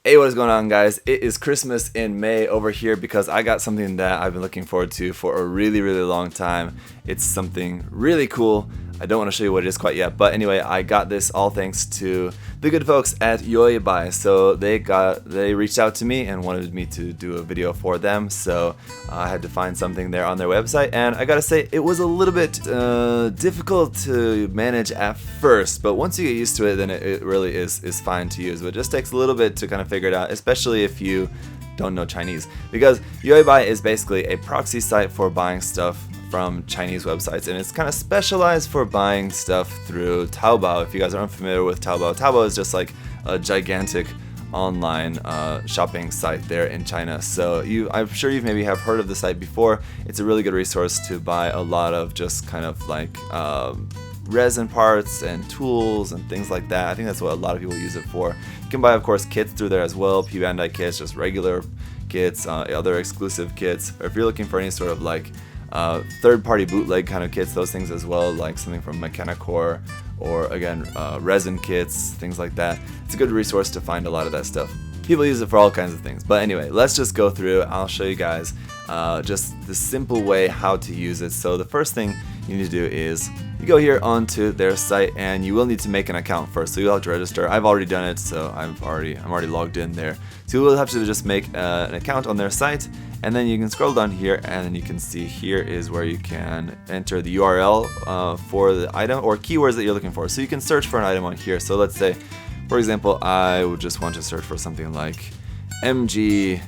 Hey, what is going on, guys? It is Christmas in May over here because I got something that I've been looking forward to for a really long time. It's something really cool. I don't want to show you what it is quite yet, but anyway, I got this all thanks to the good folks at YOYBUY. So they reached out to me and wanted me to do a video for them, so I had to find something there on their website, and I gotta say it was a little bit difficult to manage at first, but once you get used to it, then it really is fine to use. But it just takes a little bit to kind of figure it out, especially if you don't know Chinese, because YOYBUY is basically a proxy site for buying stuff from Chinese websites, and it's kind of specialized for buying stuff through Taobao. If you guys are unfamiliar with Taobao, Taobao is just like a gigantic online shopping site there in China. So I'm sure you've maybe have heard of the site before. It's a really good resource to buy a lot of just kind of like resin parts and tools and things like that. I think that's what a lot of people use it for. You can buy, of course, kits through there as well, Bandai kits, just regular kits, other exclusive kits, or if you're looking for any sort of like third-party bootleg kind of kits, those things as well, like something from Mechanicore, or again resin kits, things like that. It's a good resource to find a lot of that stuff. People use it for all kinds of things, but anyway, let's just go through. I'll show you guys just the simple way how to use it. So the first thing you need to do is you go here onto their site, and you will need to make an account first. So you'll have to register. I've already done it, so I'm already logged in there. So you will have to just make an account on their site, and then you can scroll down here, and then you can see here is where you can enter the URL for the item or keywords that you're looking for. So you can search for an item on here. So let's say, for example, I would just want to search for something like MG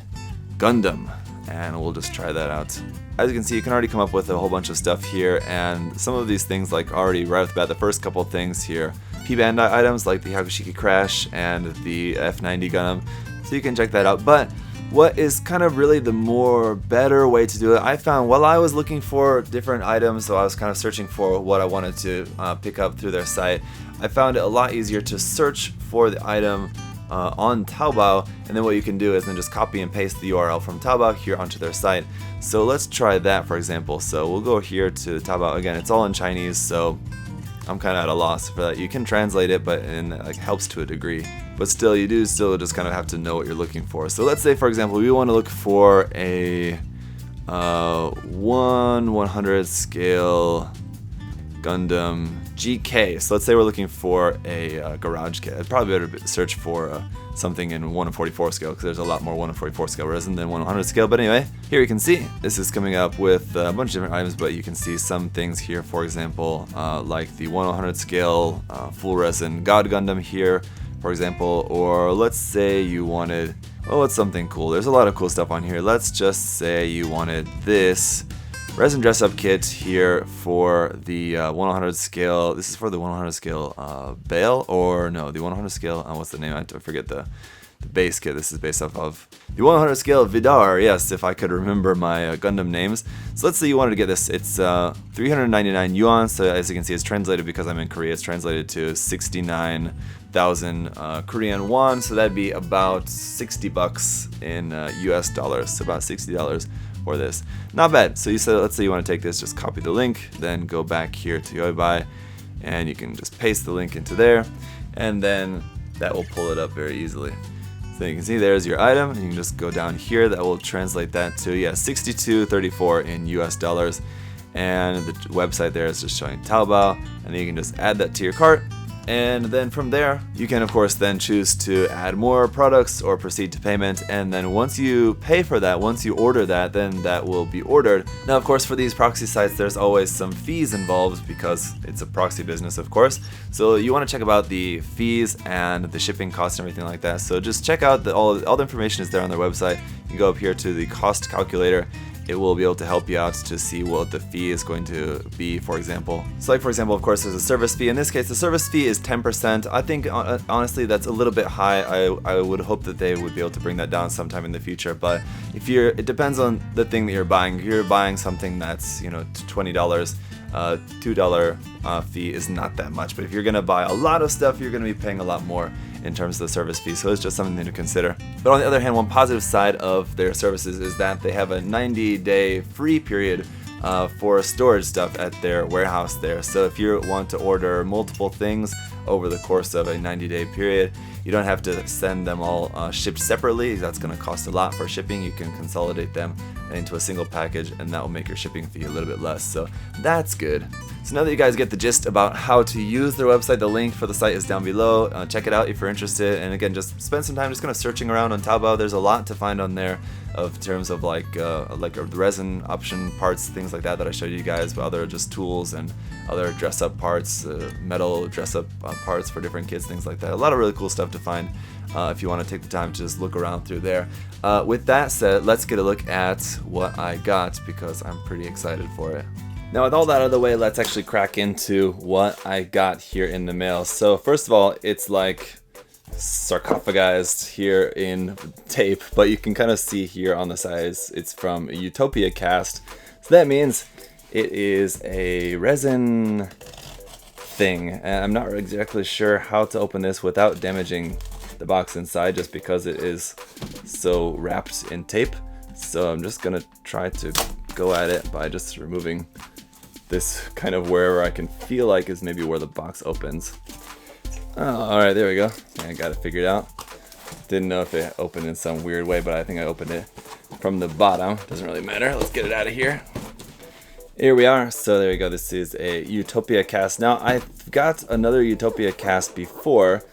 Gundam, and we'll just try that out. As you can see, you can already come up with a whole bunch of stuff here, and some of these things, like already right off the bat, the first couple of things here, Bandai items like the Hakushiki Crash and the F90 Gundam, so you can check that out. But what is kind of really the more better way to do it, I found while I was looking for different items, so I was kind of searching for what I wanted to pick up through their site, I found it a lot easier to search for the item on Taobao, and then what you can do is then just copy and paste the URL from Taobao here onto their site. So let's try that, for example. So we'll go here to Taobao. Again, it's all in Chinese, so I'm kind of at a loss for that. You can translate it, but it like helps to a degree. But still, you do still just kind of have to know what you're looking for. So let's say, for example, we want to look for a 1/100 scale Gundam GK. So let's say we're looking for a garage kit. I'd probably better search for something in 1/44 scale, because there's a lot more 1/44 scale resin than 1/100 scale. But anyway, here you can see this is coming up with a bunch of different items, but you can see some things here, for example, like the 1/100 scale full resin God Gundam here, for example. Or let's say you wanted, oh, it's something cool. There's a lot of cool stuff on here. Let's just say you wanted this resin dress-up kit here for the 1/100 scale. This is for the 1/100 scale Bale, or no, the 1/100 scale, what's the name? I forget the base kit this is based off of. The 1/100 scale Vidar, yes, if I could remember my Gundam names. So let's say you wanted to get this. It's 399 yuan, so as you can see it's translated, because I'm in Korea, it's translated to 69,000 Korean won, so that'd be about 60 bucks in US dollars, so about $60 for this. Not bad. So let's say you want to take this, just copy the link, then go back here to YOYBUY, and you can just paste the link into there, and then that will pull it up very easily. So you can see there's your item, and you can just go down here. That will translate that to 62.34 in US dollars, and the website there is just showing Taobao, and then you can just add that to your cart. And then from there, you can of course then choose to add more products or proceed to payment. And then once you pay for that, once you order that, then that will be ordered. Now, of course, for these proxy sites, there's always some fees involved, because it's a proxy business, of course. So you want to check about the fees and the shipping costs and everything like that. So just check out all the information is there on their website. You can go up here to the cost calculator. It will be able to help you out to see what the fee is going to be, for example. So like, for example, of course, there's a service fee. In this case, the service fee is 10%. I think, honestly, that's a little bit high. I would hope that they would be able to bring that down sometime in the future. But it depends on the thing that you're buying. If you're buying something that's, $20, $2 fee is not that much. But if you're going to buy a lot of stuff, you're going to be paying a lot more in terms of the service fee, so it's just something to consider. But on the other hand, one positive side of their services is that they have a 90-day free period for storage stuff at their warehouse there. So if you want to order multiple things over the course of a 90-day period, You don't have to send them all shipped separately. That's going to cost a lot for shipping. You can consolidate them into a single package, and that will make your shipping fee a little bit less. So that's good. So now that you guys get the gist about how to use their website, the link for the site is down below. Check it out if you're interested. And again, just spend some time just kind of searching around on Taobao. There's a lot to find on there of terms of like resin option parts, things like that I showed you guys, but other just tools and other dress-up parts, metal dress-up parts for different kids, things like that. A lot of really cool stuff to find if you want to take the time to just look around through there. With that said, let's get a look at what I got because I'm pretty excited for it. Now with all that out of the way, let's actually crack into what I got here in the mail. So first of all, it's like sarcophagized here in tape, but you can kind of see here on the sides it's from Utopia Cast. So that means it is a resin thing, and I'm not exactly sure how to open this without damaging the box inside just because it is so wrapped in tape. So I'm just gonna try to go at it by just removing this kind of wherever I can feel like is maybe where the box opens. Oh, alright, there we go. I got it figured out. Didn't know if it opened in some weird way, but I think I opened it from the bottom. Doesn't really matter. Let's get it out of here. Here we are. So there we go. This is a Utopia Cast. Now, I've got another Utopia Cast before.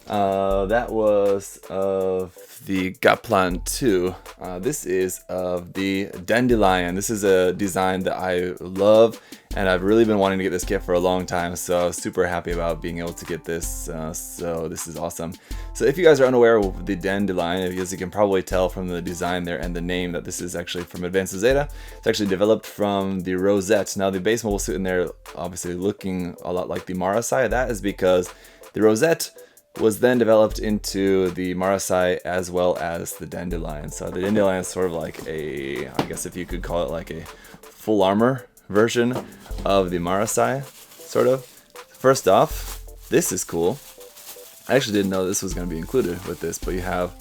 That was of the Gaplan 2. This is of the Dandelion. This is a design that I love, and I've really been wanting to get this kit for a long time, so I was super happy about being able to get this. So this is awesome. So if you guys are unaware of the Dandelion, as you can probably tell from the design there and the name, that this is actually from Advanced Zeta. It's actually developed from the Rosette. Now the base mobile suit in there obviously looking a lot like the Marasai. That is because the Rosette was then developed into the Marasai as well as the Dandelion. So the Dandelion is sort of like a, I guess if you could call it like a full armor version of the Marasai, sort of. First off, this is cool. I actually didn't know this was going to be included with this, but you have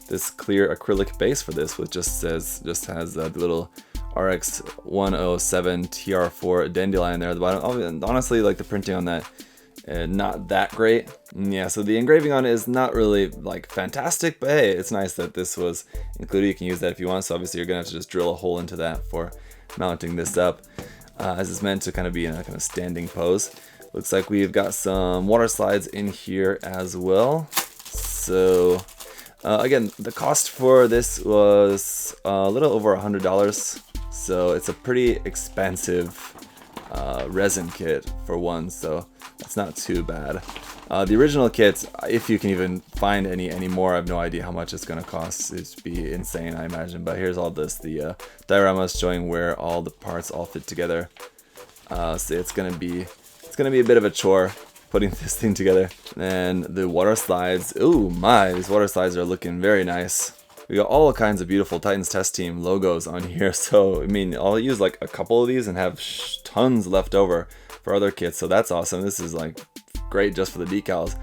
this clear acrylic base for this, which just has the little RX107 TR4 Dandelion there at the bottom. And honestly, like the printing on that, not that great. Yeah, so the engraving on it is not really like fantastic, but hey, it's nice that this was included. You can use that if you want. So obviously you're gonna have to just drill a hole into that for mounting this up, as it's meant to kind of be in a kind of standing pose. Looks like we've got some water slides in here as well. So again, the cost for this was a little over $100. So it's a pretty expensive resin kit for one, so that's not too bad. The original kit, if you can even find any anymore, I have no idea how much it's going to cost. It'd be insane, I imagine. But here's all this, the dioramas showing where all the parts all fit together. So it's gonna be a bit of a chore putting this thing together. And the water slides, ooh my, these water slides are looking very nice. We got all kinds of beautiful Titans Test Team logos on here. So I mean, I'll use like a couple of these and have tons left over for other kits. So that's awesome. This is like great just for the decals.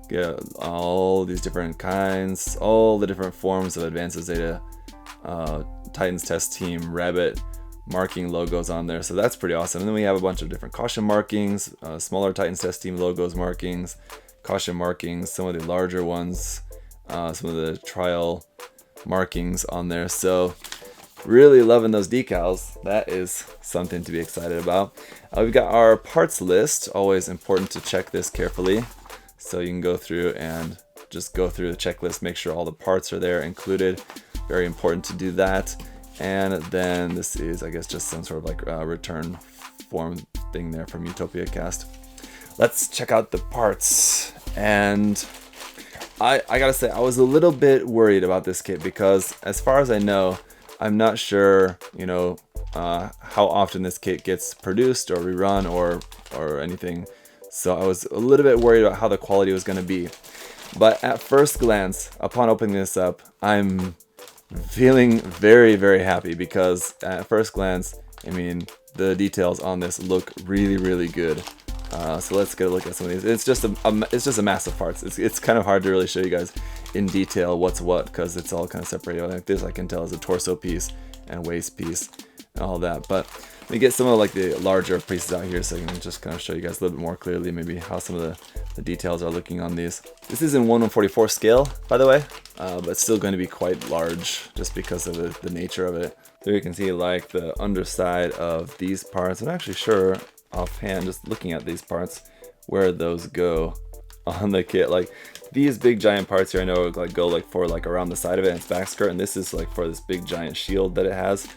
Get all these different kinds, all the different forms of Advanced Zeta Titans Test Team Rabbit marking logos on there. So that's pretty awesome. And then we have a bunch of different caution markings, smaller Titans Test Team logos markings, caution markings, some of the larger ones, some of the trial markings on there. So really loving those decals. That is something to be excited about. We've got our parts list. Always important to check this carefully. So you can go through and just go through the checklist, make sure all the parts are there included. Very important to do that. And then this is, I guess, just some sort of like return form thing there from Utopia Cast. Let's check out the parts. And I gotta say, I was a little bit worried about this kit because, as far as I know, I'm not sure, you know, how often this kit gets produced or rerun or anything. So I was a little bit worried about how the quality was going to be. But at first glance, upon opening this up, I'm feeling very, very happy because at first glance, I mean, the details on this look really, really good. So let's get a look at some of these. It's just a mass of parts. It's kind of hard to really show you guys in detail what's what because it's all kind of separated. Like this, I can tell is a torso piece and waist piece and all that. But Let me get some of like the larger pieces out here so I can just kind of show you guys a little bit more clearly maybe how some of the details are looking on these. This is in 1/144 scale, by the way, but it's still going to be quite large just because of the nature of it. So you can see like the underside of these parts. I'm not actually sure offhand, just looking at these parts, where those go on the kit. Like these big giant parts here, I know like go like for like around the side of it and its back skirt, and this is like for this big giant shield that it has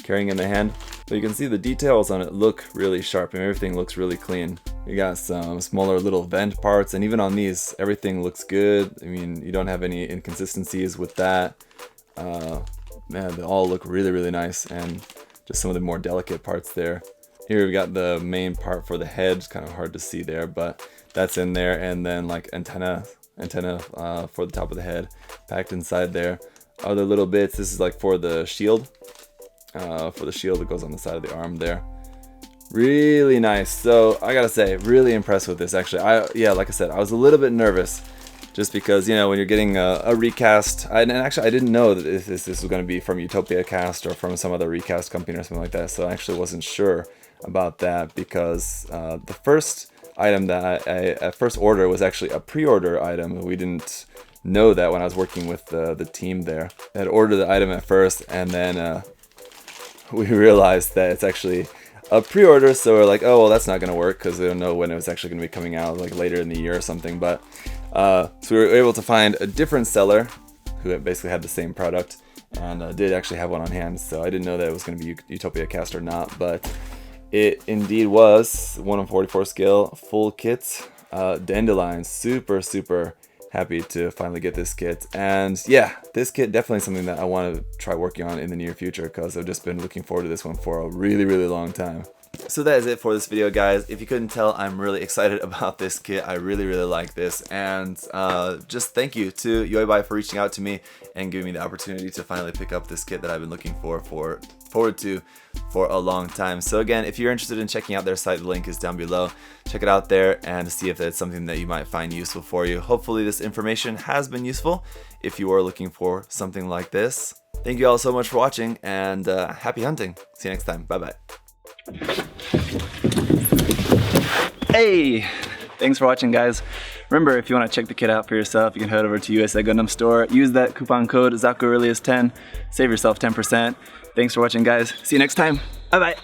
carrying in the hand. But you can see the details on it look really sharp and everything looks really clean. You got some smaller little vent parts, and even on these everything looks good. I mean, you don't have any inconsistencies with that. Man, they all look really nice, and just some of the more delicate parts there. Here we've got the main part for the head. It's kind of hard to see there, but that's in there, and then like antenna for the top of the head packed inside there. Other little bits, this is like for the shield that goes on the side of the arm there. Really nice. So I gotta say, really impressed with this actually. Yeah, like I said, I was a little bit nervous just because, you know, when you're getting a recast, and actually I didn't know that this was going to be from Utopia Cast or from some other recast company or something like that, so I actually wasn't sure about that, because the first item that I first order was actually a pre-order item. We didn't know that when I was working with the team there. I had ordered the item at first, and then we realized that it's actually a pre-order, so we're like, oh well, that's not gonna work because we don't know when it was actually gonna be coming out, like later in the year or something. But so we were able to find a different seller who basically had the same product and did actually have one on hand. So I didn't know that it was gonna be Utopia Cast or not, but it indeed was 1/44 scale full kit. Dandelion, super happy to finally get this kit. And yeah, this kit definitely something that I want to try working on in the near future, because I've just been looking forward to this one for a really long time. So that is it for this video, guys. If you couldn't tell, I'm really excited about this kit. I really like this, and just thank you to YOYBUY for reaching out to me and giving me the opportunity to finally pick up this kit that I've been looking forward to for a long time. So again, if you're interested in checking out their site, the link is down below. Check it out there and see if it's something that you might find useful for you. Hopefully this information has been useful if you are looking for something like this. Thank you all so much for watching, and happy hunting. See you next time. Bye bye. Hey, thanks for watching, guys. Remember, if you want to check the kit out for yourself, you can head over to USA Gundam Store, use that coupon code ZakuAurelius10, save yourself 10%. Thanks for watching, guys. See you next time. Bye bye.